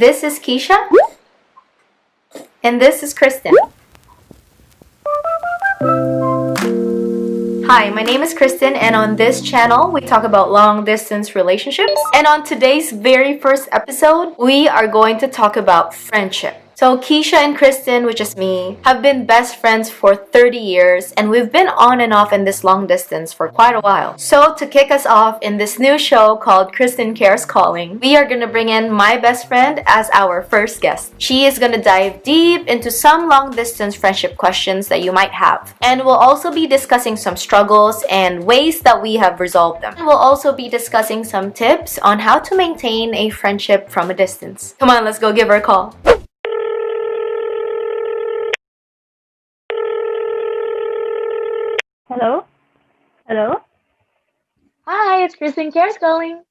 This is Kiesha, and this is Cristin. Hi, my name is Cristin, and on this channel, we talk about long distance relationships. And on today's very first episode, we are going to talk about friendship. So Kiesha and Cristin, which is me, have been best friends for 30 years, and we've been on and off in this long distance for quite a while. So to kick us off in this new show called Cristin Cares Calling, we are gonna bring in my best friend as our first guest. She is gonna dive deep into some long distance friendship questions that you might have. And we'll also be discussing some struggles and ways that we have resolved them. And we'll also be discussing some tips on how to maintain a friendship from a distance. Come on, let's go give her a call. Hello? Hello? Hi, it's Cristin Cares Calling.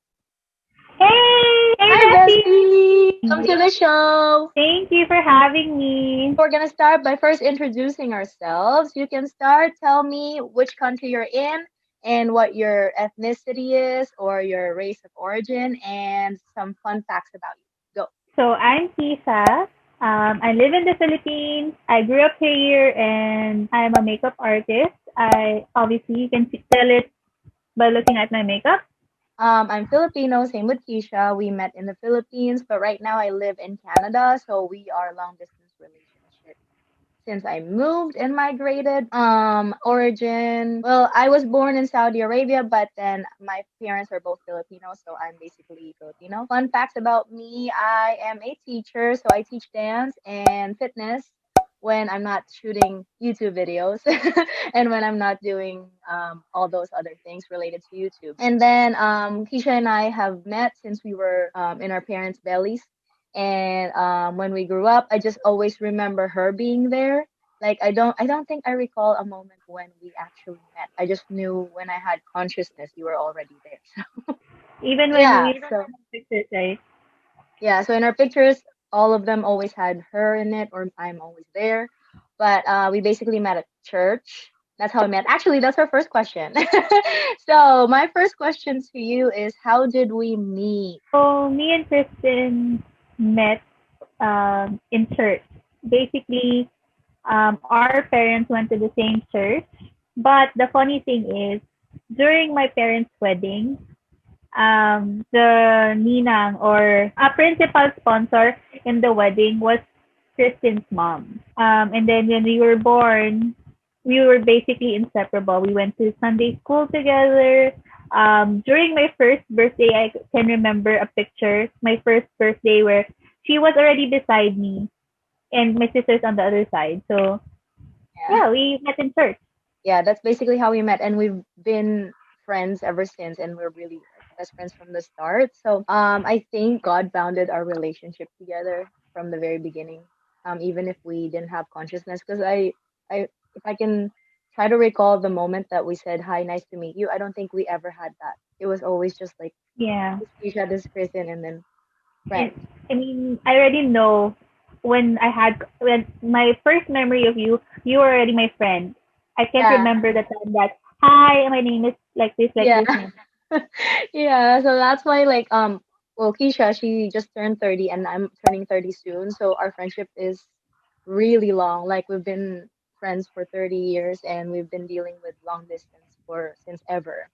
Hey! Hi, Bestie! bestie. Welcome to the show. Thank you for having me. We're gonna start by first introducing ourselves. You can start. Tell me which country you're in and what your ethnicity is or your race of origin and some fun facts about you. Go. So, I'm Kiesha. I live in the Philippines. I grew up here and I'm a makeup artist. I obviously you can tell it by looking at my makeup. I'm Filipino, same with Keisha. We met in the Philippines, but right now I live in Canada, so we are long distance relationship. Since I moved and migrated, origin. Well, I was born in Saudi Arabia, but then my parents are both Filipino, so I'm basically Filipino. Fun facts about me: I am a teacher, so I teach dance and fitness when I'm not shooting YouTube videos and when I'm not doing all those other things related to YouTube. And then Keisha and I have met since we were in our parents' bellies. And when we grew up, I just always remember her being there. Like I don't think I recall a moment when we actually met. I just knew when I had consciousness, you were already there. Even So, when we yeah, even so when I pictures, right? yeah, so in our pictures, all of them always had her in it, or I'm always there. But we basically met at church. That's how we met. Actually, that's our first question. So my first question to you is, how did we meet? So, me and Kristen met in church. Basically, our parents went to the same church. But the funny thing is, during my parents' wedding, the ninang or a principal sponsor in the wedding was Kristen's mom. And then when we were born, we were basically inseparable. We went to Sunday school together. During my first birthday, I can remember a picture, my first birthday, where she was already beside me and my sister's on the other side. So, Yeah. yeah, we met in church. Yeah, that's basically how we met, and we've been friends ever since, and we're really like best friends from the start. So I think God bounded our relationship together from the very beginning, even if we didn't have consciousness. Because I if I can try to recall the moment that we said hi, nice to meet you, I don't think we ever had that. It was always just like Yeah. this Keisha, this Kristen, and then And friends. I mean, I already know when my first memory of you, you were already my friend. I can't Yeah, remember the time that hi, my name is like yeah. this. And Yeah, so that's why like well Keisha, she just turned 30 and I'm turning 30 soon. So our friendship is really long. Like we've been friends for 30 years and we've been dealing with long distance for since ever.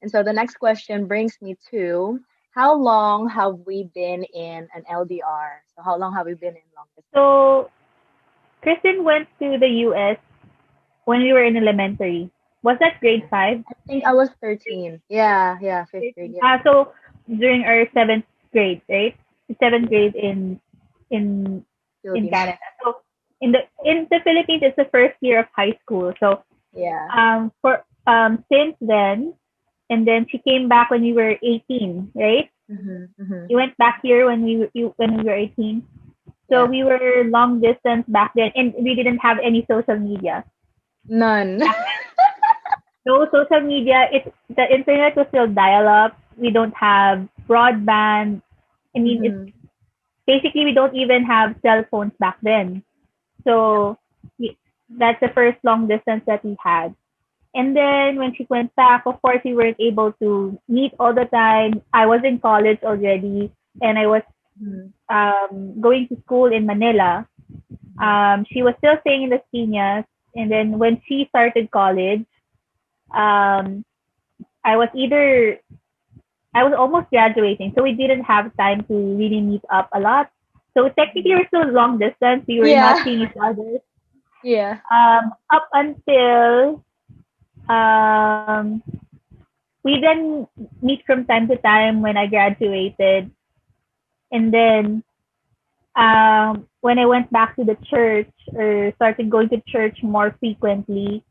And so the next question brings me to, how long have we been in an LDR? So how long have we been in long distance? so Kristen went to the US when we were in elementary. Was that grade Yeah. 5? I think I was 13. Yeah, yeah, fifth grade, yeah. So during our seventh grade, right? Seventh Yeah. grade in in Philippines. Canada. So in the Philippines, it's the first year of high school. So Yeah. for since then, and then she came back when we were 18, right? Mm-hmm, mm-hmm. You went back here when we were 18. So Yeah. we were long distance back then, and we didn't have any social media. None. No social media. The internet was still dial up. We don't have broadband. I mean, it's Mm-hmm. basically we don't even have cell phones back then. Yep. So that's the first long distance that we had. And then when she went back, of course, we weren't able to meet all the time. I was in college already, and I was Mhm. going to school in Manila. Mhm. She was still staying in the Piñas, and then when she started college, um, I was either I was almost graduating, so we didn't have time to really meet up a lot. So technically, Mhm. we're still long distance. We were not Yeah. seeing each other Yeah. up until um, we then meet from time to time when I graduated, and then when I went back to the church or started going to church more frequently,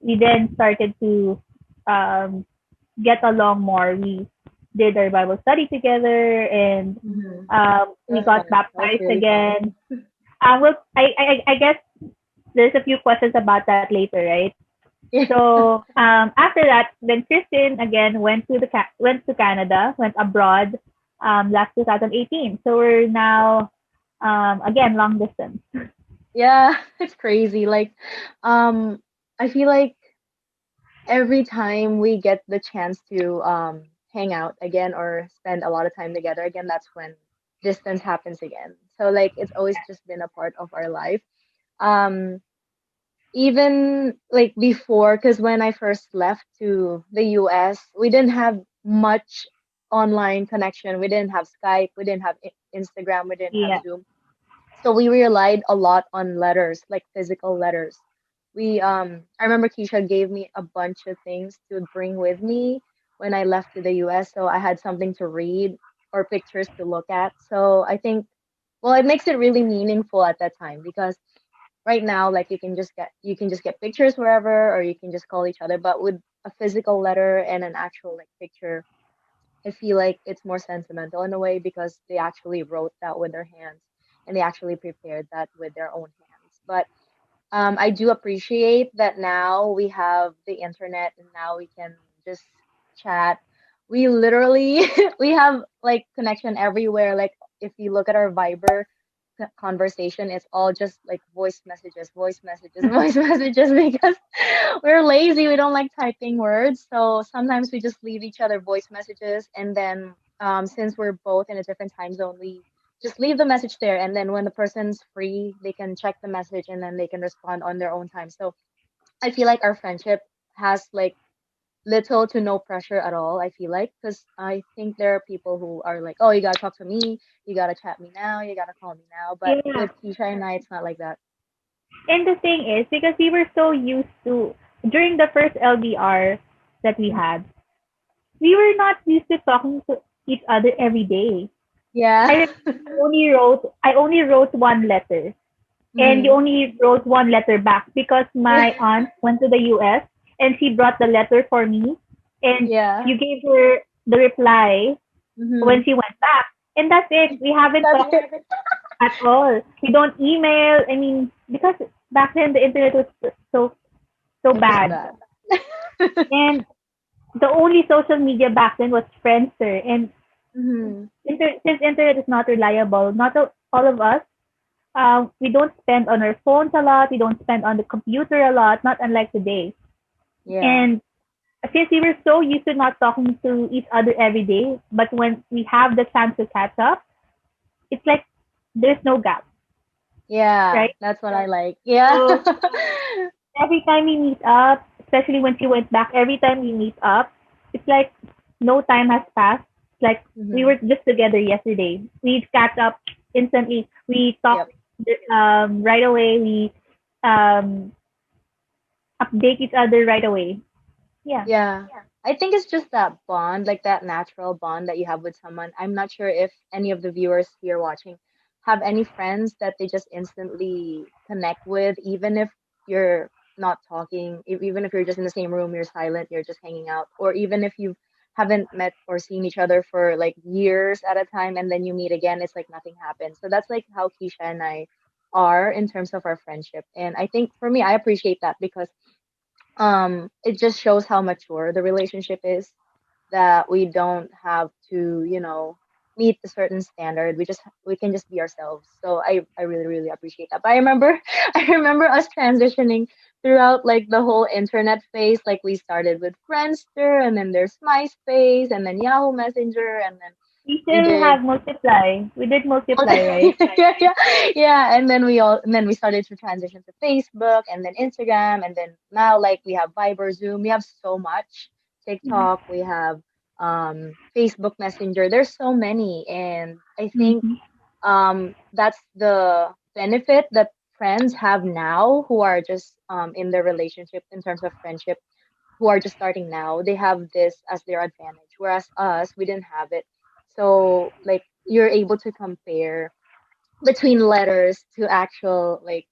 we then started to um, get along more. We did our Bible study together, and Mhm. we That's got fun. That's baptized really fun. again. Well, I guess there's a few questions about that later, right? Yeah. So after that, then Cristin again went to Canada, went abroad last 2018. So we're now again long distance. Yeah. It's crazy. Like, I feel like every time we get the chance to hang out again or spend a lot of time together again, that's when distance happens again. So like it's always just been a part of our life. Um, even like before, because when I first left to the US, we didn't have much online connection. We didn't have Skype, we didn't have Instagram, we didn't have Yeah, Zoom. So we relied a lot on letters, like physical letters. I remember Keisha gave me a bunch of things to bring with me when I left to the US, so I had something to read or pictures to look at. So I think, well, it makes it really meaningful at that time because right now, like you can just get pictures wherever, or you can just call each other. But with a physical letter and an actual like picture, I feel like it's more sentimental in a way because they actually wrote that with their hands and they actually prepared that with their own hands. But I do appreciate that now we have the internet and now we can just chat. We literally we have like connection everywhere. Like if you look at our Viber conversation, it's all just like voice messages, voice messages because we're lazy. We don't like typing words. So sometimes we just leave each other voice messages and then since we're both in a different time zone, we just leave the message there and then when the person's free they can check the message and then they can respond on their own time. So I feel like our friendship has like little to no pressure at all. I feel like because I think there are people who are like, oh, you gotta talk to me, you gotta chat me now, you gotta call me now, but yeah. with Keisha and I it's not like that. And the thing is, because we were so used to during the first LDR that we Mhm. had, we were not used to talking to each other every day. Yeah. I I only wrote one letter, and you Hmm. only wrote one letter back because Yeah. my aunt went to the US and she brought the letter for me, and Yeah. you gave her the reply when Hmm. she went back, and that's it. We haven't That's talked it. at all. We don't email. I mean, because back then the internet was so It was bad, bad. and the only social media back then was Friendster, and Hmm. since internet is not reliable, not all of us, we don't spend on our phones a lot. We don't spend on the computer a lot, not unlike today. Yeah. And since we were so used to not talking to each other every day, but when we have the chance to catch up, it's like there's no gap, Yeah. right? That's what I like. Yeah. So every time we meet up, especially when she went back, every time we meet up, it's like no time has passed. It's like we Hmm. were just together yesterday. We catch up instantly. We talk Yep. right away. We um, update each other right away. Yeah. Yeah. I think it's just that bond, like that natural bond that you have with someone. I'm not sure if any of the viewers here watching have any friends that they just instantly connect with, even if you're not talking, even if you're just in the same room, you're silent, you're just hanging out, or even if you haven't met or seen each other for like years at a time and then you meet again, it's like nothing happened. So that's like how Keisha and I are in terms of our friendship. And I think for me, I appreciate that because it just shows how mature the relationship is that we don't have to meet a certain standard. We can just be ourselves. So I really appreciate that. But I remember I remember us transitioning throughout like the whole internet phase. Like we started with Friendster and then there's MySpace and then Yahoo Messenger and then We We still did. have multiply. We did multiply, right? Yeah, yeah, yeah. And then we started to transition to Facebook and then Instagram and then now like we have Viber, Zoom, we have so much. TikTok, we have Facebook Messenger. There's so many, and I think Mm-hmm. that's the benefit that friends have now who are just in their relationship in terms of friendship, who are just starting now. They have this as their advantage, whereas us, we didn't have it. So like you're able to compare between letters to actual like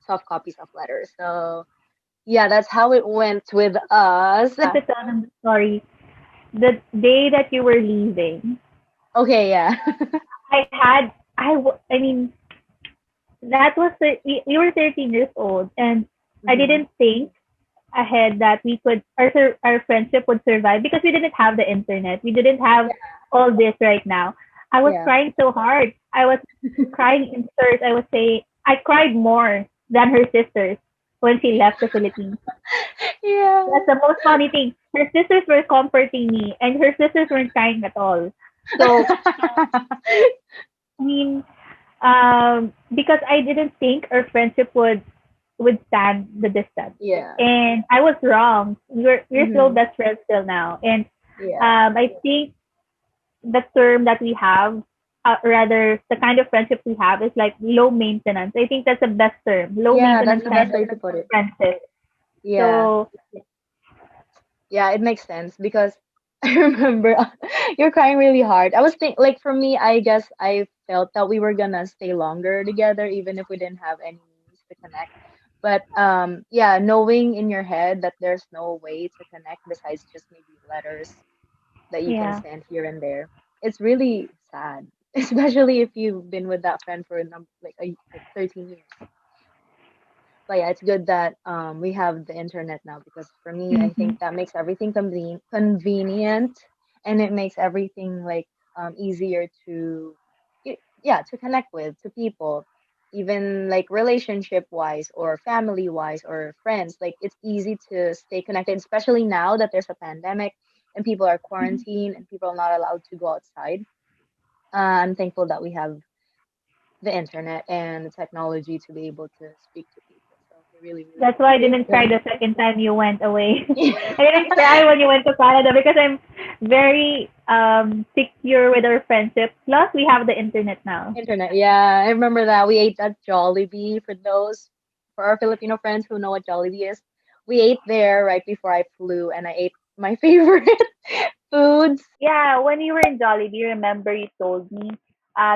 soft copies of letters. So yeah, that's how it went with us. To tell them the story. The day that you were leaving, Okay, yeah. I mean, that was we were 13 years old, and I Hmm. didn't think ahead that we could our friendship would survive because we didn't have the internet. We didn't have all this right now. I was Yeah. crying so hard. I was crying in tears. I would say I cried more than her sisters when she left the Philippines. Yeah. That's the most funny thing. Her sisters were comforting me, and her sisters weren't crying at all. So I mean, because I didn't think our friendship would withstand the distance, Yeah. and I was wrong. We're still Hmm. best friends till now, and Yeah. I think the term that we have, rather the kind of friendship we have, is like low maintenance. I think that's the best term, low Yeah, that's maintenance the kind best of way to put it. friendship. Yeah. So Yeah, it makes sense because I remember you're crying really hard. I was think like for me, I guess I felt that we were gonna stay longer together even if we didn't have any means to connect. But yeah, knowing in your head that there's no way to connect besides just maybe letters that you can yeah, send here and there, it's really sad. Especially if you've been with that friend for a like 13 years. But yeah, it's good that we have the internet now because for me, I hmm think that makes everything convenient, and it makes everything like easier to yeah, to connect with to people, even like relationship wise or family wise or friends. Like it's easy to stay connected, especially now that there's a pandemic and people are quarantined and people are not allowed to go outside. I'm thankful that we have the internet and the technology to be able to speak to people. So we're really, really that's why I didn't cry grateful. the second time you went away. I didn't cry when you went to Canada because I'm very secure with our friendship. Plus, we have the internet now. Internet, yeah, I remember that we ate at Jollibee. For our Filipino friends who know what Jollibee is, we ate there right before I flew, and I ate my favorite foods. Yeah, when you were in Jollibee, remember you told me,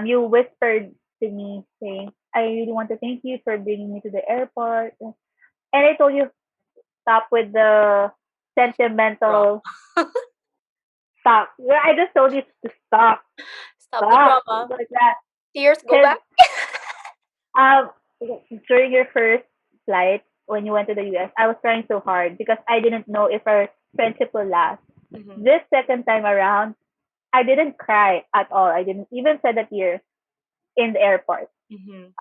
you whispered to me saying, "I really want to thank you for bringing me to the airport," and I told you stop with the Drama. sentimental stop. I just told you to stop, Stop the stop drama. like that, Tears, go because back. um during your first flight when you went to the US, I was crying so hard because I didn't know if our friendship will last. Hmm. This second time around, I didn't cry at all. I didn't even shed a tear in the airport. Hmm.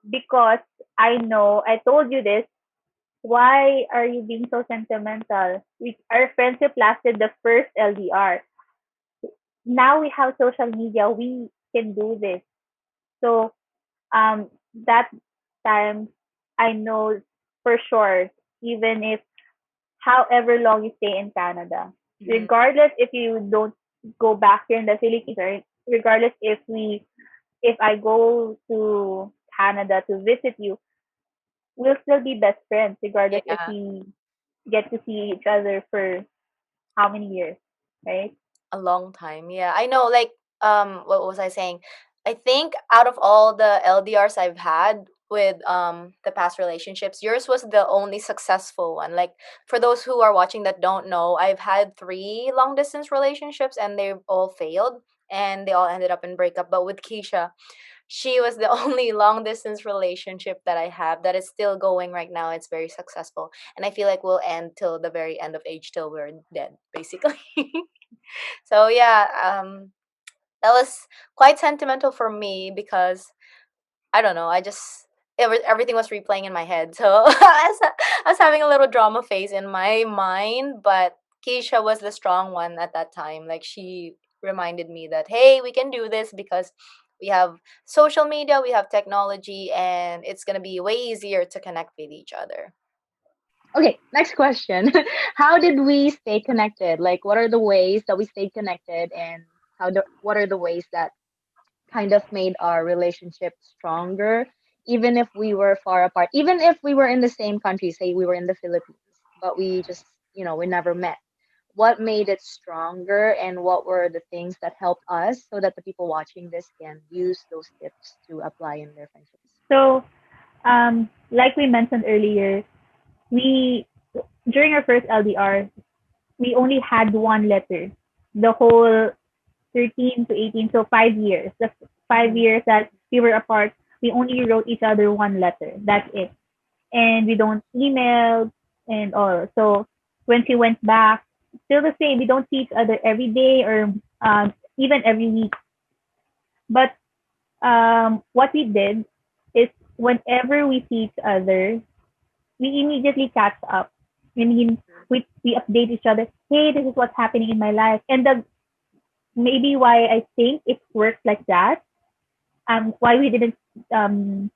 Because I know I told you this. Why are you being so sentimental? Our friendship lasted the first LDR. Now we have social media. We can do this. So that time, I know for sure, even if however long you stay in Canada, Hmm. regardless if you don't go back here in the Philippines, or regardless if I go to Canada to visit you, we'll still be best friends, regardless if Yeah, we get to see each other for how many years, right? a long time. Yeah, I know. Like, what was I saying? I think out of all the LDRs I've had with the past relationships, yours was the only successful one. Like, for those who are watching that don't know, I've had three long distance relationships and they all failed and they all ended up in breakup. But with Keisha, she was the only long distance relationship that I have that is still going right now. It's very successful. And I feel like we'll end till the very end of age till we're dead, basically. So yeah, that was quite sentimental for me because I don't know, everything was replaying in my head. So I was having a little drama phase in my mind, but Keisha was the strong one at that time. Like reminded me that, hey, we can do this because we have social media, we have technology, and it's going to be way easier to connect with each other. Okay, next question. How did we stay connected? Like, what are the ways that we stayed connected, and what are the ways that kind of made our relationship stronger, even if we were far apart, even if we were in the same country, say we were in the Philippines, but we just, we never met. What made it stronger, and what were the things that helped us so that the people watching this can use those tips to apply in their friendships? So, like we mentioned earlier, we during our first LDR, we only had one letter. The whole 13 to 18, so 5 years. The five Mm-hmm. years that we were apart, we only wrote each other one letter. That's it. And we don't email and all. So when she went back, still the same. We don't see each other every day or even every week. But what we did is whenever we see each other, we immediately catch up. I mean, we update each other. Hey, this is what's happening in my life. And the maybe why I think it works like that, why we didn't um,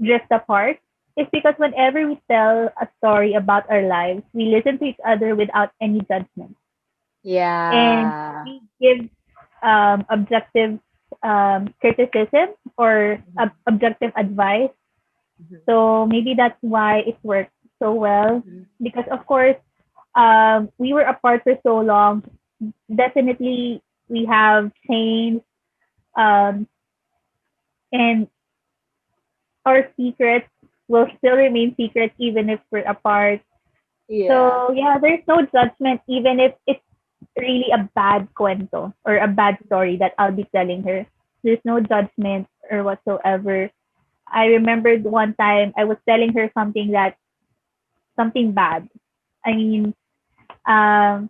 drift apart, is because whenever we tell a story about our lives, we listen to each other without any judgment. And Yeah. we give objective criticism or Mm-hmm. objective advice. Mm-hmm. So maybe that's why it worked so well. Mm-hmm. Because, of course, we were apart for so long. Definitely, we have changed. Um, and our secrets will still remain secrets even if we're apart. Yeah. So yeah, there's no judgment even if it's really a bad cuento or a bad story that I'll be telling her. There's no judgment or whatsoever. I remembered one time I was telling her something bad. I mean, um,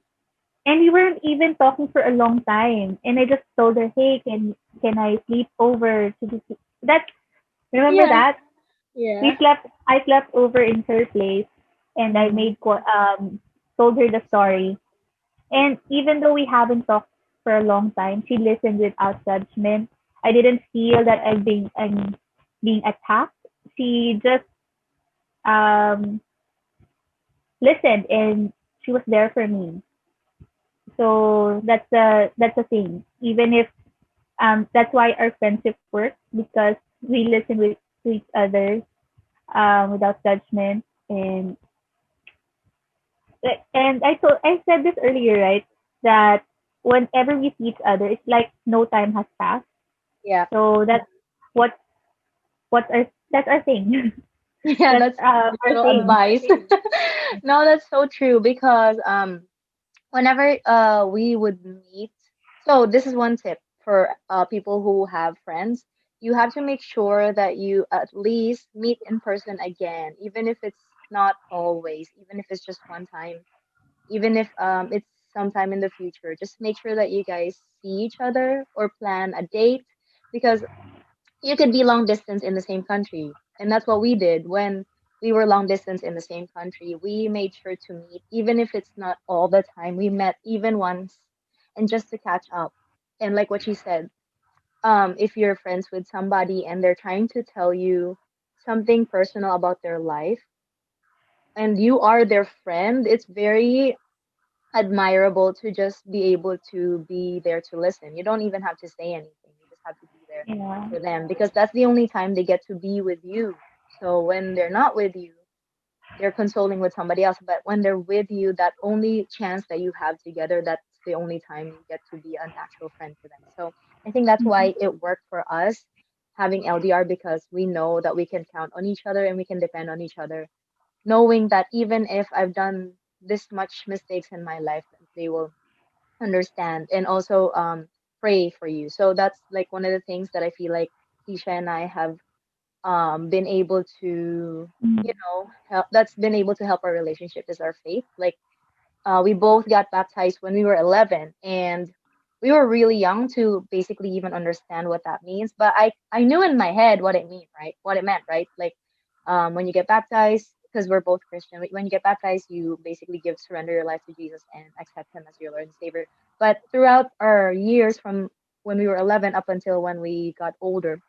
and we weren't even talking for a long time. And I just told her, "Hey, can I sleep over to the that? Remember Yeah. that? Yeah. I slept over in her place and I Mm-hmm. told her the story. And even though we haven't talked for a long time, she listened without judgment. I didn't feel that I'm being attacked. She just um listened and she was there for me. So that's the thing. Even if that's why our friendship works because we listen to each other without judgment. And I said this earlier, right? That whenever we see each other, it's like no time has passed. Yeah. So what that's our thing. Yeah, That's that's a our little thing. advice. No, that's so true because whenever we would meet, so this is one tip for people who have friends. You have to make sure that you at least meet in person again, even if it's not always, even if it's just one time, even if it's sometime in the future. Just make sure that you guys see each other or plan a date because you could be long distance in the same country. And that's what we did when we were long distance in the same country. We made sure to meet, even if it's not all the time. We met even once and just to catch up. And like what she said, if you're friends with somebody and they're trying to tell you something personal about their life and you are their friend, it's very admirable to just be able to be there to listen. You don't even have to say anything. You just have to be there Yeah. for them because that's the only time they get to be with you. So when they're not with you, they're consoling with somebody else. But when they're with you, that only chance that you have together, that's the only time you get to be an actual friend to them. So I think that's Mhm. why it worked for us having LDR because we know that we can count on each other and we can depend on each other knowing that even if I've done this much mistakes in my life, they will understand and also pray for you. So that's like one of the things that I feel like Keisha and I have been able to, Mhm. help. That's been able to help our relationship is our faith. Like we both got baptized when we were 11 and we were really young to basically even understand what that means. But I knew in my head what it meant, right? What it meant, right? Like when you get baptized, because we're both Christian. When you get baptized, you basically give surrender your life to Jesus and accept Him as your Lord and Savior. But throughout our years from when we were 11 up until when we got older,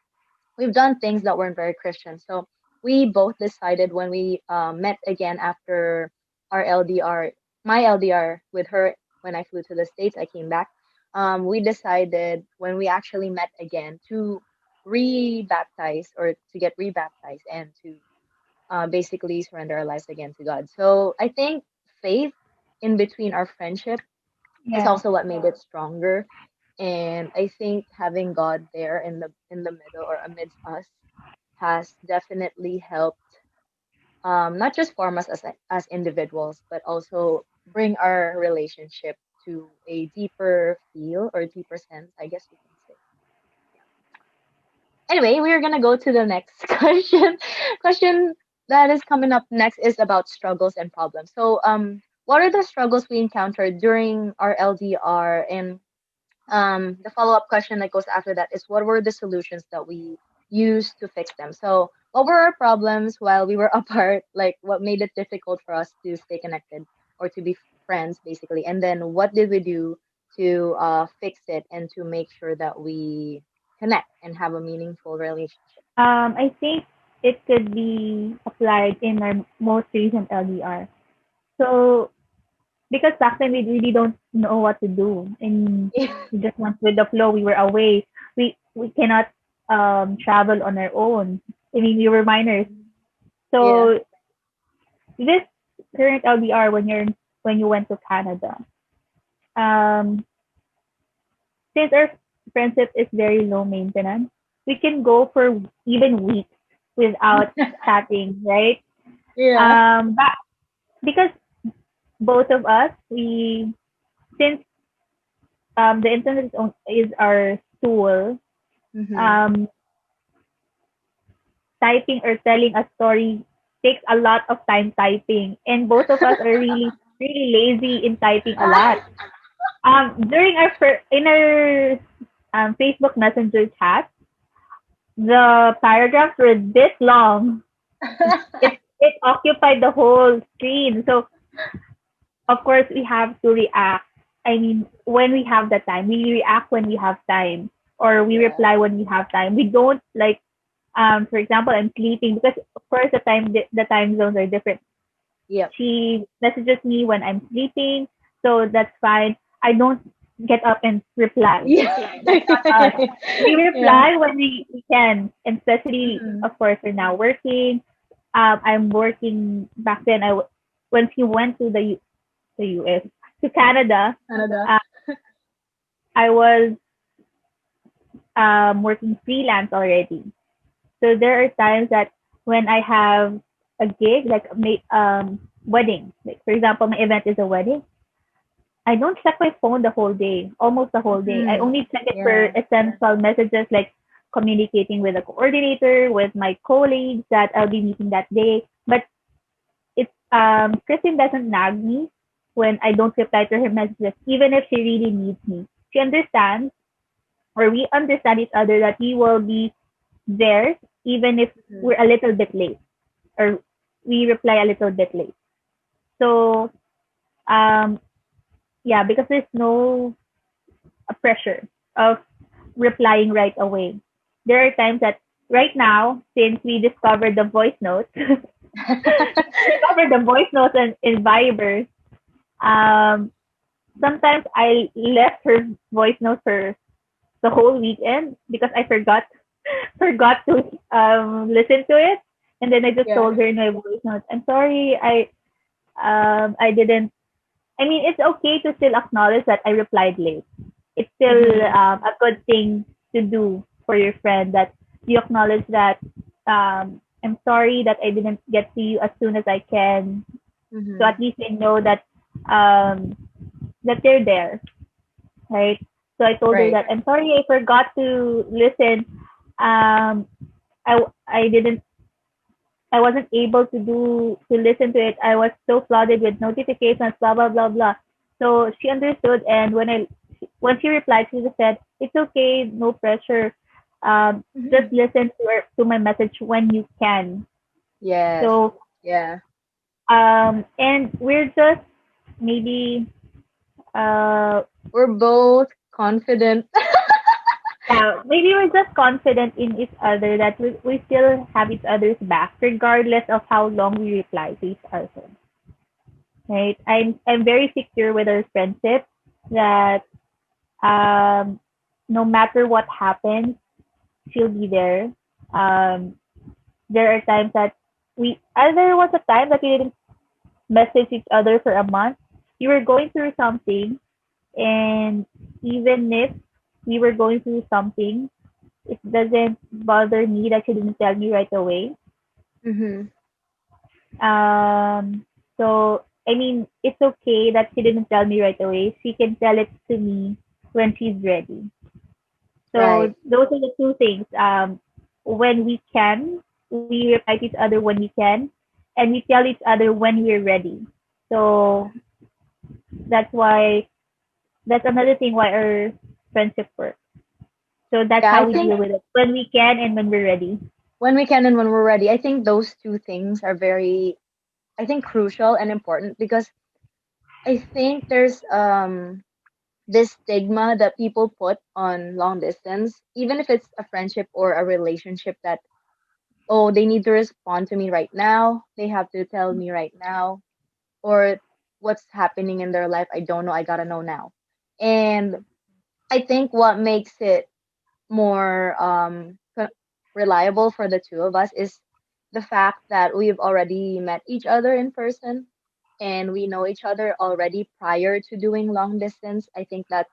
we've done things that weren't very Christian. So we both decided when we met again after our LDR, my LDR with her when I flew to the States, I came back. We decided when we actually met again to re-baptize or to get rebaptized and to basically surrender our lives again to God. So I think faith in between our friendship is Yeah. also what made it stronger. And I think having God there in the middle or amidst us has definitely helped not just form us as individuals, but also bring our relationship to a deeper feel or deeper sense, I guess you can say. Anyway, we're gonna go to the next question that is coming up next is about struggles and problems. So, what are the struggles we encountered during our LDR? And the follow-up question that goes after that is what were the solutions that we used to fix them? So, what were our problems while we were apart? Like, what made it difficult for us to stay connected or to be friends, basically? And then, what did we do to fix it and to make sure that we connect and have a meaningful relationship? I think it could be applied in our most recent LDR. So because back then we really don't know what to do, and we just went with the flow. We were away. We cannot travel on our own. I mean, we were minors. Yeah. So this current LDR, when you went to Canada, um, since our friendship is very low maintenance, we can go for even weeks without chatting, right? Yeah. But because both of us, we since the internet is our tool, Mm-hmm. um, typing or telling a story takes a lot of time typing, and both of us are really really lazy in typing a lot. During in our Facebook Messenger chat, the paragraphs were this long. It occupied the whole screen. So of course we have to react. I mean, when we have the time, we react when we have time, or we Yeah. reply when we have time. We don't like, for example, I'm sleeping because of course the time zones are different. Yep. She messages me when I'm sleeping, so that's fine. I don't get up and reply. Yeah. That's not us. We Yeah. reply when we can, and especially Mm-hmm. of course we're now working. I'm working back then. When she went to the US to Canada, Canada. uh, I was working freelance already. So there are times that when I have a gig, like wedding, like for example, my event is a wedding, I don't check my phone the whole day, almost the whole day. I Mm-hmm. only check it for Yeah. essential messages like communicating with the coordinator, with my colleagues that I'll be meeting that day. But it's Kristen doesn't nag me when I don't reply to her messages, even if she really needs me. She understands, or we understand each other that we will be there even if Mm-hmm. we're a little bit late, or we reply a little bit late. So um yeah, because there's no pressure of replying right away. There are times that right now, since we discovered the voice notes, discovered the voice notes in Viber, um, sometimes I left her voice notes for the whole weekend because I forgot to listen to it, and then I just Yeah. told her in my voice notes, "I'm sorry, I didn't." I mean, it's okay to still acknowledge that I replied late. It's still Mm-hmm. a good thing to do for your friend, that you acknowledge that I'm sorry that I didn't get to you as soon as I can. So Mm-hmm. at least they know um, that they're there, right? So I told her Right. that I'm sorry I forgot to listen. Um, I didn't I wasn't able to listen to it. I was so flooded with notifications, blah blah blah blah. So she understood, and when she replied, she just said, "It's okay, no pressure. Mm-hmm. Just listen to my message when you can." Yes. So Yeah. And we're just maybe uh We're both confident. yeah, maybe we're just confident in each other that we still have each other's back regardless of how long we reply to each other. Right? I'm very secure with our friendship that um no matter what happens, she'll be there. Um there are times that there was a time that we didn't message each other for a month. You were going through something, and even if we were going through something, it doesn't bother me that she didn't tell me right away. Mm-hmm. Um, so I mean, it's okay that she didn't tell me right away. She can tell it to me when she's ready. Right. So those are the two things. When we can, we reply to each other when we can, and we tell each other when we're ready. So that's why that's another thing why our friendship works. So that's Yeah, how I we think deal with it when we can and when we're ready. when we can and when we're ready, I think those two things are very, I think, crucial and important because I think there's this stigma that people put on long distance, even if it's a friendship or a relationship that, oh, they need to respond to me right now, they have to tell me right now, or what's happening in their life, I don't know, I gotta know now. And I think what makes it more reliable for the two of us is the fact that we've already met each other in person and we know each other already prior to doing long distance. I think that's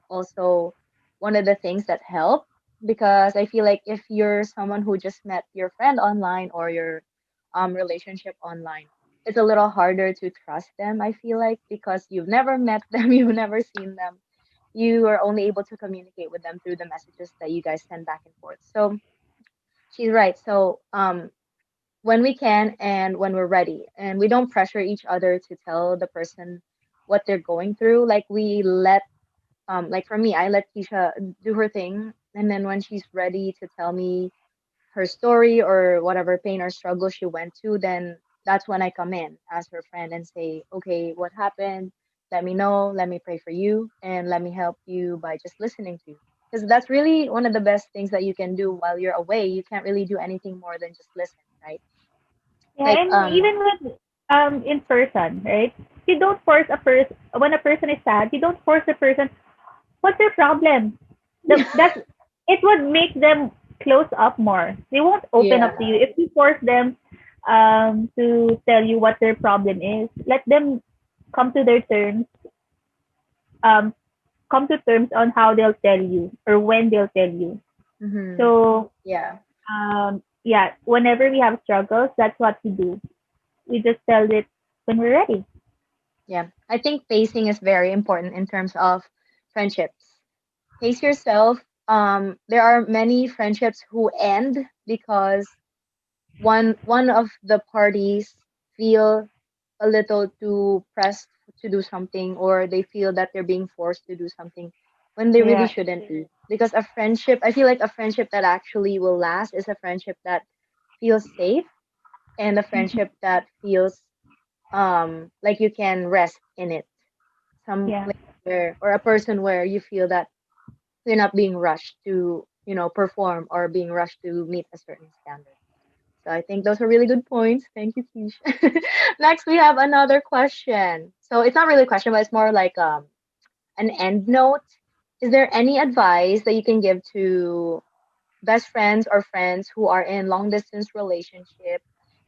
also one of the things that help because I feel like if you're someone who just met your friend online or your relationship online, it's a little harder to trust them, I feel like, because you've never met them, you've never seen them. You are only able to communicate with them through the messages that you guys send back and forth. So she's right. So when we can and when we're ready, and we don't pressure each other to tell the person what they're going through. Like we let like for me, I let Keisha do her thing, and then when she's ready to tell me her story or whatever pain or struggle she went to, then that's when I come in as her friend and say, okay, what happened? Let me know. Let me pray for you and let me help you by just listening to you. Because that's really one of the best things that you can do while you're away. You can't really do anything more than just listen, right? Yeah, Like, and even with in person, right? You don't force a person when a person is sad. You don't force a person. What's your problem? That's it would make them close up more. They won't open up to yeah. you if you force them to tell you what their problem is. Let them come to their terms. Um, come to terms on how they'll tell you or when they'll tell you. Mm-hmm. So Yeah. yeah, whenever we have struggles, that's what we do. We just tell it when we're ready. Yeah. I think pacing is very important in terms of friendships. Pace yourself. There are many friendships who end because one of the parties feel a little too pressed to do something or they feel that they're being forced to do something when they really Yeah. shouldn't be because a friendship, I feel like a friendship that actually will last is a friendship that feels safe and a friendship that feels like you can rest in it, some Yeah. place where or a person where you feel that you're not being rushed to perform or being rushed to meet a certain standard. So I think those are really good points. Thank you, Keisha. Next, we have another question. So it's not really a question, but it's more like an end note. Is there any advice that you can give to best friends or friends who are in long distance relationship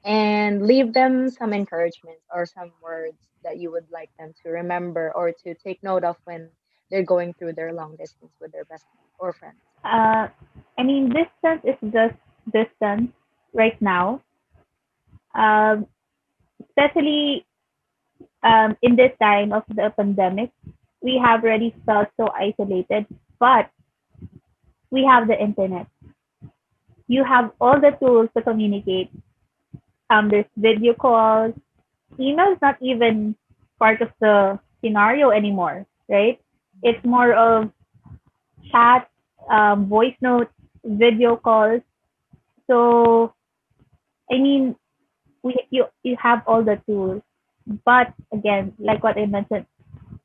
and leave them some encouragement or some words that you would like them to remember or to take note of when they're going through their long distance with their best friends or friends? Uh, I mean, distance is just distance right now. Um, Especially in this time of the pandemic, we have already felt so isolated. But we have the internet. You have all the tools to communicate. There's video calls. Email is not even part of the scenario anymore, right? It's more of chat, voice notes, video calls. So, I mean, you have all the tools. But again, like what I mentioned,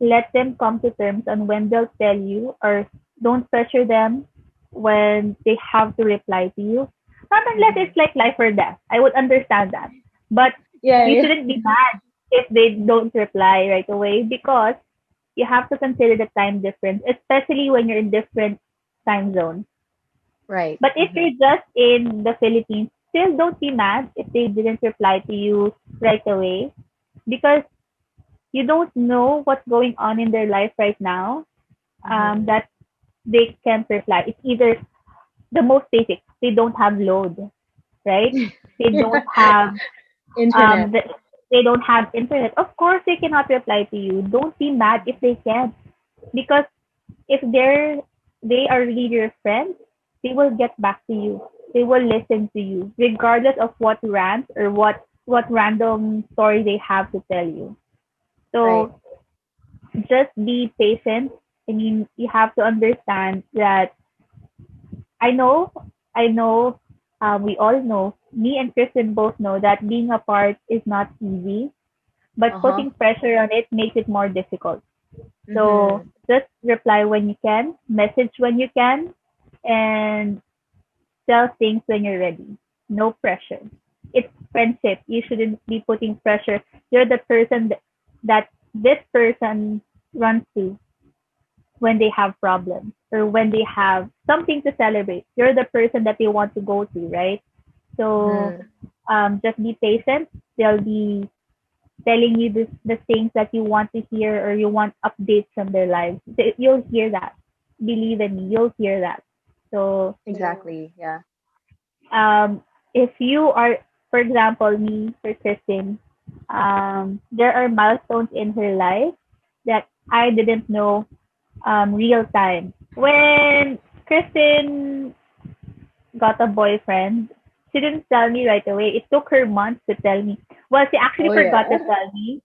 let them come to terms on when they'll tell you, or don't pressure them when they have to reply to you. Not unless Mm-hmm. it's like life or death. I would understand that. But Yeah, you yeah. shouldn't be mad if they don't reply right away, because you have to consider the time difference, especially when you're in different time zones. Right. But if Mm-hmm. you're just in the Philippines, still don't be mad if they didn't reply to you right away, because you don't know what's going on in their life right now, Mm-hmm. that they can't reply. It's either the most basic, they don't have load, right? They don't Yeah. have Internet. um the, they don't have internet. Of course they cannot reply to you. Don't be mad if they can't, because if they are really your friends, they will get back to you. They will listen to you, regardless of what rant or what random story they have to tell you. Right. So just be patient. I mean, you have to understand that I know, I know, we all know, me and Kristen both know that being apart is not easy, but Uh-huh. putting pressure on it makes it more difficult. So Mm-hmm. just reply when you can, message when you can, and tell things when you're ready. No pressure. It's friendship. You shouldn't be putting pressure. You're the person that this person runs to when they have problems or when they have something to celebrate. You're the person that they want to go to, right? So Mm-hmm. just be patient. They'll be telling you the things that you want to hear, or you want updates from their lives. You'll hear that. Believe in me, you'll hear that. So Exactly. Yeah. um, if you are, for example, me, for Kristen, there are milestones in her life that I didn't know real time. When Kristen got a boyfriend, she didn't tell me right away. It took her months to tell me. Well, she actually Oh forgot yeah. to tell me,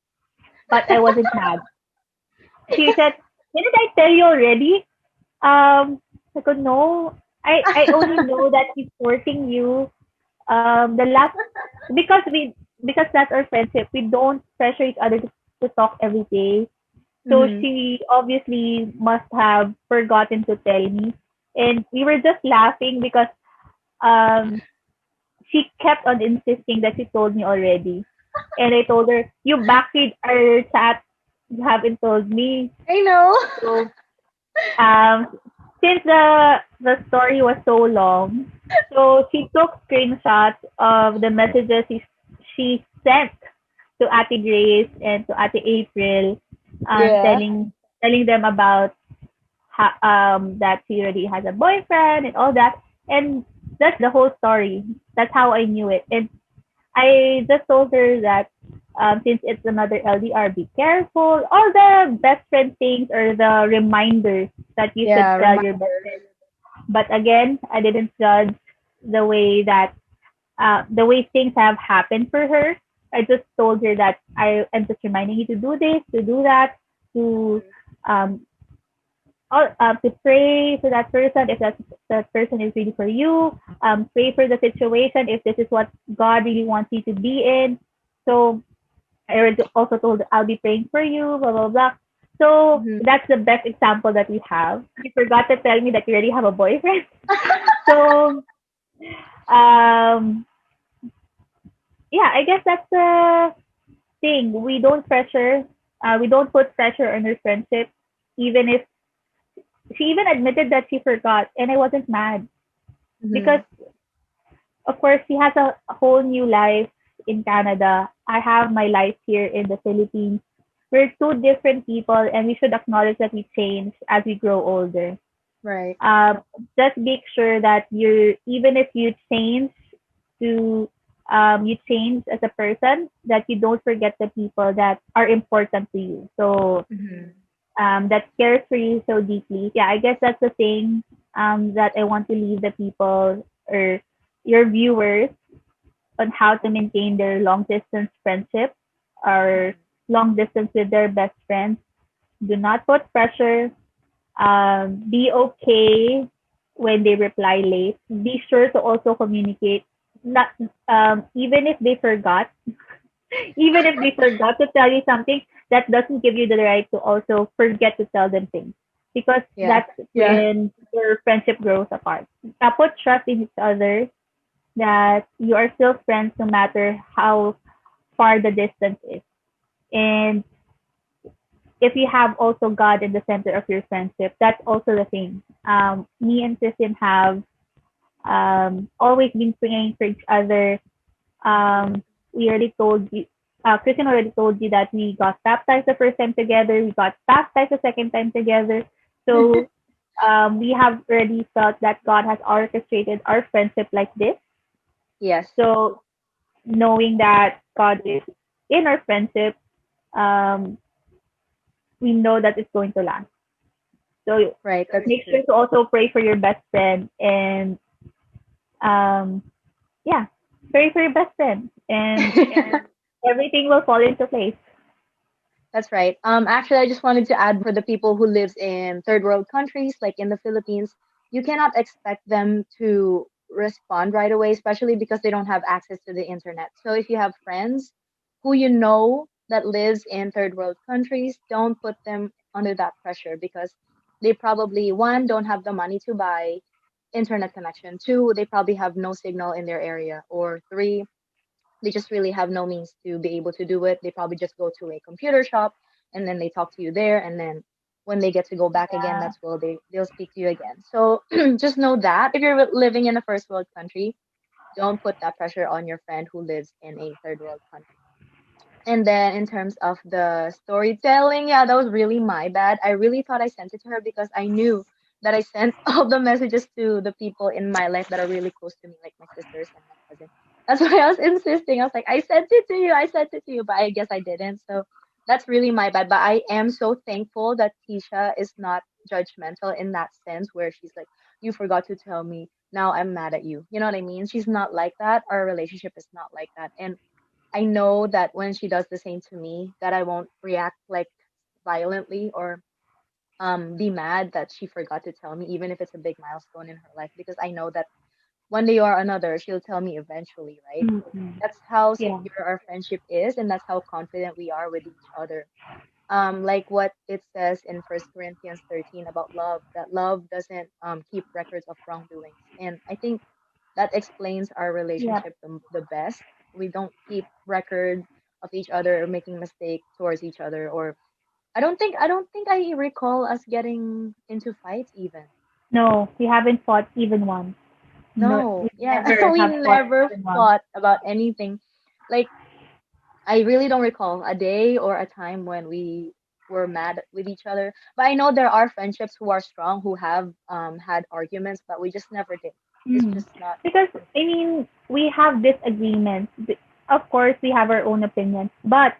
but I wasn't mad. She said, "Didn't I tell you already?" I go, "No. I only know that he's courting you. The last because that's our friendship. We don't pressure each other to talk every day. So Mm-hmm. she obviously must have forgotten to tell me. And we were just laughing because um she kept on insisting that she told me already. And I told her, you backread our chat, you haven't told me. I know. So since the story was so long, so she took screenshots of the messages she sent to Ate Grace and to Ate April, Yeah. telling them about that she already has a boyfriend and all that. And that's the whole story. That's how I knew it. And I just told her that since it's another LDR, be careful. All the best friend things or the reminders that you should Yeah. tell your best Reminders. friend. But again, I didn't judge the way that the way things have happened for her. I just told her that am just reminding you to do this, to do that, to um, to pray for that person if that person is really for you. Pray for the situation if this is what God really wants you to be in. So I also told her, I'll be praying for you, blah blah blah. So Mm-hmm. that's the best example that we have. You forgot to tell me that you already have a boyfriend. So um yeah, I guess that's the thing. We don't put pressure on her friendship, even if she even admitted that she forgot, and I wasn't mad because Mm-hmm. of course she has a whole new life in Canada. I have my life here in the Philippines. We're two different people, and we should acknowledge that we change as we grow older. Right. Um, just make sure that even if you change to you change as a person, that you don't forget the people that are important to you. So Mm-hmm. that cares for you so deeply. Yeah, I guess that's the thing that I want to leave the people or your viewers on how to maintain their long distance friendship or Mm-hmm. long distance with their best friends. Do not put pressure. Be okay when they reply late. Be sure to also communicate. not even if they forgot, even if they forgot to tell you something, that doesn't give you the right to also forget to tell them things, because Yeah. that's Yeah. when your friendship grows apart. Put trust in each other that you are still friends no matter how far the distance is. And if you have also God in the center of your friendship, that's also the thing. Me and Kristen have always been praying for each other. We already told you, Kristen already told you that we got baptized the first time together, we got baptized the second time together. So we have already felt that God has orchestrated our friendship like this. Yes. So knowing that God is in our friendship, um, we know that it's going to last. So Right. That's make true. sure to also pray for your best friend, and um, yeah, pray for your best friend, and everything will fall into place. That's right. Actually, I just wanted to add for the people who lives in third world countries, like in the Philippines, you cannot expect them to respond right away, especially because they don't have access to the internet. So if you have friends who you know that lives in third world countries, don't put them under that pressure because they probably one don't have the money to buy internet connection. Two, they probably have no signal in their area. Or three, they just really have no means to be able to do it. They probably just go to a computer shop and then they talk to you there. And then when they get to go back again, Yeah, that's where they'll speak to you again. So just know that if you're living in a first world country, don't put that pressure on your friend who lives in a third world country. And then in terms of the storytelling, yeah, that was really my bad. I really thought I sent it to her because I knew that I sent all the messages to the people in my life that are really close to me, like my sisters and my cousin. That's why I was insisting. I was like, I sent it to you, I sent it to you, but I guess I didn't. So that's really my bad. But I am so thankful that Keisha is not judgmental in that sense where she's like, you forgot to tell me. Now I'm mad at you. You know what I mean? She's not like that. Our relationship is not like that. And I know that when she does the same to me, that I won't react like violently or be mad that she forgot to tell me, even if it's a big milestone in her life, because I know that one day or another she'll tell me eventually, right? mm-hmm. That's how Yeah, secure our friendship is, and that's how confident we are with each other. Like what it says in First Corinthians 13 about love, that love doesn't keep records of wrongdoings, and I think that explains our yeah. relationship the best. We don't keep record of each other or making mistake towards each other, or I don't think I recall us getting into fights even. No, we haven't fought even once. No, we No, yeah, never we have fought never even once. fought about anything. Like I really don't recall a day or a time when we were mad with each other. But I know there are friendships who are strong who have had arguments, but we just never did. It's Mm. just not Because I something. mean, we have disagreements. Of course, we have our own opinions, but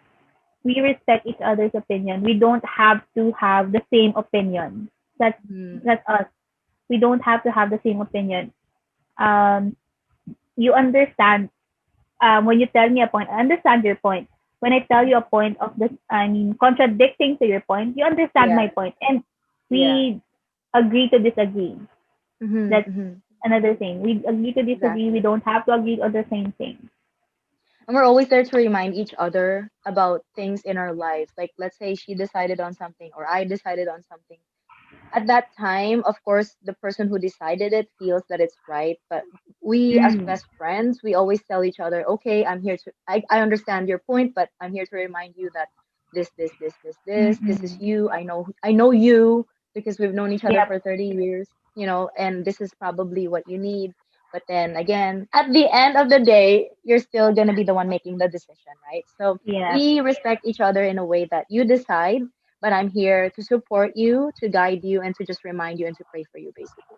we respect each other's opinion. We don't have to have the same opinion. That's Mm, that's us. We don't have to have the same opinion. Um, you understand when you tell me a point, I understand your point. When I tell you a point of this, I mean, contradicting to your point, you understand yeah, my point, and yeah. we agree to disagree. Mm-hmm, That's mm-hmm, another thing. We agree to disagree. We exactly. don't have to agree on the same thing. And we're always there to remind each other about things in our lives. Like, let's say she decided on something or I decided on something. At that time, of course, the person who decided it feels that it's right. But we, as Mm. best friends, we always tell each other, okay, I understand your point, but I'm here to remind you that this is Mm-mm. you. I know you because we've known each other Yep. for 30 years, and this is probably what you need. But then again, at the end of the day, you're still going to be the one making the decision, right? So Yes. we respect each other in a way that you decide, but I'm here to support you, to guide you, and to just remind you and to pray for you, basically.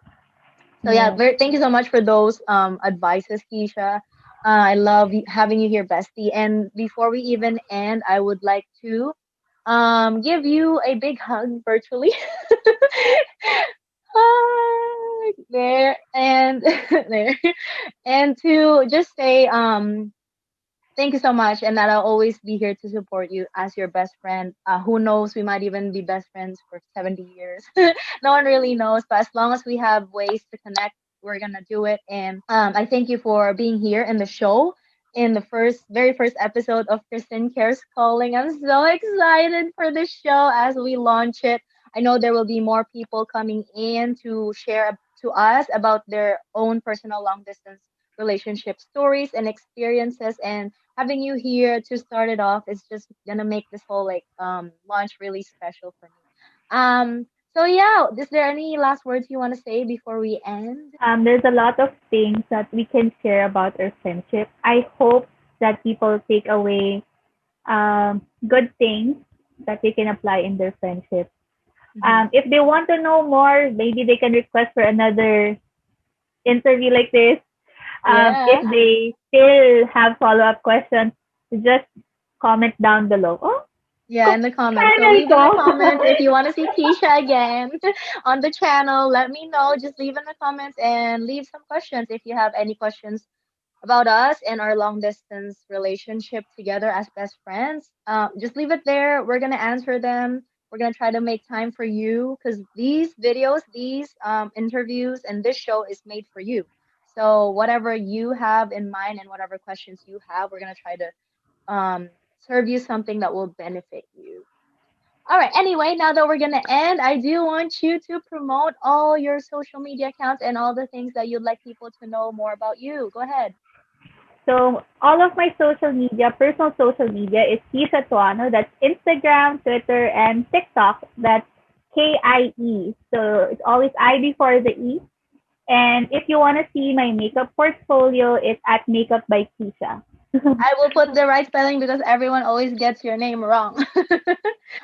So yeah, Yes. thank you so much for those advices, Keisha. I love having you here, bestie. And before we even end, I would like to give you a big hug virtually. There and there, and to just say thank you so much, and that I'll always be here to support you as your best friend. Who knows? We might even be best friends for 70 years. No one really knows, but as long as we have ways to connect, we're gonna do it. And I thank you for being here in the show in the very first episode of Cristin Cares Calling. I'm so excited for this show as we launch it. I know there will be more people coming in to share to us about their own personal long distance relationship stories and experiences, and having you here to start it off is just gonna make this whole like launch really special for me. So yeah, is there any last words you want to say before we end? There's a lot of things that we can share about our friendship. I hope that people take away good things that they can apply in their friendship. If they want to know more, maybe they can request for another interview like this. If Yeah. they still have follow-up questions, just comment down below. Oh, Yeah, in the comments. So channel leave in ko. the comments if you want to see Keisha again on the channel. Let me know. Just leave in the comments and leave some questions if you have any questions about us and our long distance relationship together as best friends. Just leave it there. We're gonna answer them. We're gonna try to make time for you because these videos, these interviews, and this show is made for you. So whatever you have in mind and whatever questions you have, we're gonna try to serve you something that will benefit you. All right. Anyway, now that we're gonna end, I do want you to promote all your social media accounts and all the things that you'd like people to know more about you. Go ahead. So all of my social media, personal social media is Kiesha Tuano. That's Instagram, Twitter, and TikTok. That's KIE. So it's always I before the E. And if you want to see my makeup portfolio, it's at Makeup by Kiesha. I will put the right spelling because everyone always gets your name wrong.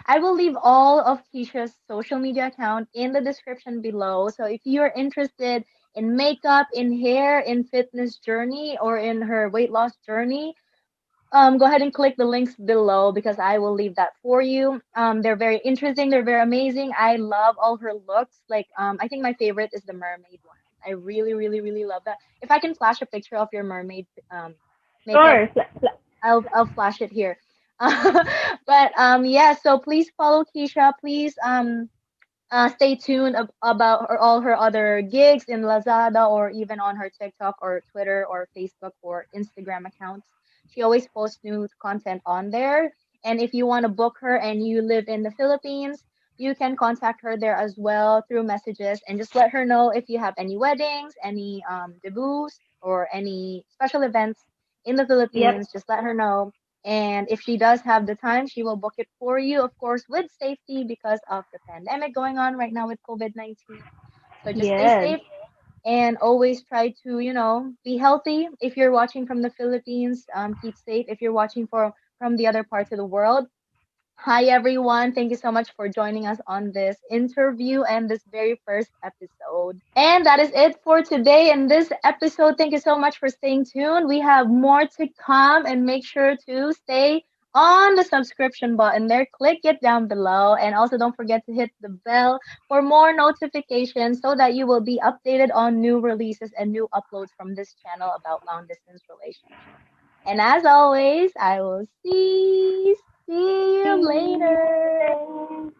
I will leave all of Keisha's social media account in the description below. So if you're interested in makeup, in hair, in fitness journey, or in her weight loss journey, go ahead and click the links below because I will leave that for you. They're very interesting. They're very amazing. I love all her looks. Like, I think my favorite is the mermaid one. I really, really, really love that. If I can flash a picture of your mermaid makeup, Sure. I'll flash it here. But yeah, so please follow Keisha. Please stay tuned about all her other gigs in Lazada or even on her TikTok or Twitter or Facebook or Instagram accounts. She always posts new content on there. And if you want to book her and you live in the Philippines, you can contact her there as well through messages and just let her know if you have any weddings, any debuts, or any special events in the Yep. Philippines. Just let her know, and if she does have the time, she will book it for you, of course, with safety because of the pandemic going on right now with COVID-19. So just stay Yes. safe and always try to, be healthy. If you're watching from the Philippines, keep safe. If you're watching from the other parts of the world, hi, everyone. Thank you so much for joining us on this interview and this very first episode. And that is it for today in this episode. Thank you so much for staying tuned. We have more to come, and make sure to stay on the subscription button there. Click it down below. And also, don't forget to hit the bell for more notifications so that you will be updated on new releases and new uploads from this channel about long distance relationships. And as always, I will see you later.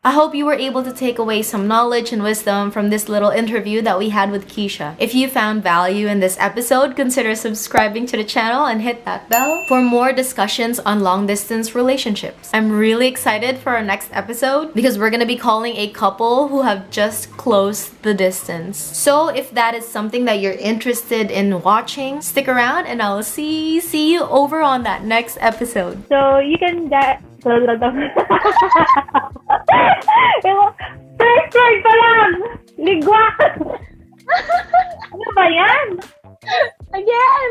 I hope you were able to take away some knowledge and wisdom from this little interview that we had with Keisha. If you found value in this episode, consider subscribing to the channel and hit that bell for more discussions on long distance relationships. I'm really excited for our next episode because we're gonna be calling a couple who have just closed the distance. So if that is something that you're interested in watching, stick around and I'll see you over on that next episode. So you can get. First word pa lang! Ligwak! Ano ba yan? Again!